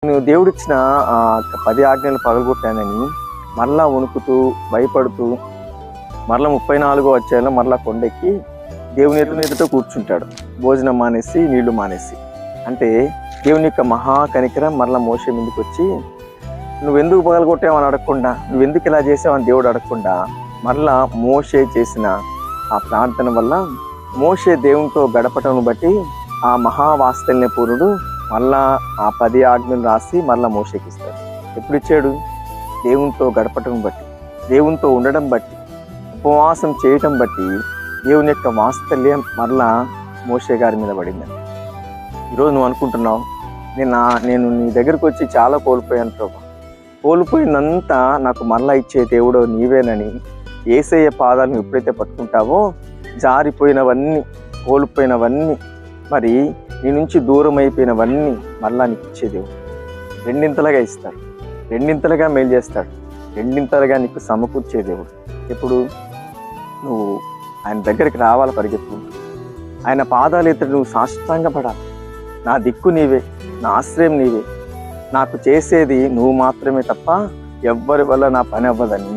నువ్వు దేవుడిచ్చిన 10 ఆజ్ఞలు పగలగొట్టానని మరలా వణుకుతూ భయపడుతూ మరలా 34వ అధ్యాయంలో మరలా కొండెక్కి దేవుని ఎదుట కూర్చుంటాడు, భోజనం మానేసి నీళ్లు మానేసి. అంటే దేవుని యొక్క మహా కనికరం మరలా మోషే ముందుకు వచ్చి నువ్వెందుకు పగలగొట్టావని అడగకుండా, నువ్వెందుకు ఇలా చేసావని దేవుడు అడగకుండా మరలా మోషే చేసిన ఆ ప్రార్థన వల్ల మోషే దేవునితో గడపటం బట్టి ఆ మహావాత్సల్యపూర్ణుడు మళ్ళా ఆ 10 ఆజ్ఞలు రాసి మళ్ళా మోషేకి ఇస్తాడు. ఎప్పుడు ఇచ్చాడు? దేవునితో గడపటం బట్టి, దేవునితో ఉండడం బట్టి, ఉపవాసం చేయటం బట్టి దేవుని యొక్క వాత్సల్యం మరలా మోషే గారి మీద పడిందని. ఈరోజు నువ్వు అనుకుంటున్నావు, నేను నీ దగ్గరకు వచ్చి చాలా కోల్పోయాను ప్రభా, కోల్పోయిందంతా నాకు మరలా ఇచ్చే దేవుడు నీవేనని యేసయ్య పాదాలను ఎప్పుడైతే పట్టుకుంటావో జారిపోయినవన్నీ, కోల్పోయినవన్నీ, మరి నీ నుంచి దూరం అయిపోయినవన్నీ మరలా నీకు ఇచ్చే దేవుడు రెండింతలుగా ఇస్తాడు, రెండింతలుగా మేలు చేస్తాడు, రెండింతలుగా నీకు సమకూర్చే దేవుడు. ఎప్పుడు నువ్వు ఆయన దగ్గరికి రావాలి, పరిగెత్తుకుంటూ ఆయన పాదాలు ఎత్తుడు నువ్వు సాష్టాంగ పడాలి. నా దిక్కు నీవే, నా ఆశ్రయం నీవే, నాకు చేసేది నువ్వు మాత్రమే తప్ప ఎవ్వరి వల్ల నా పని అవ్వదని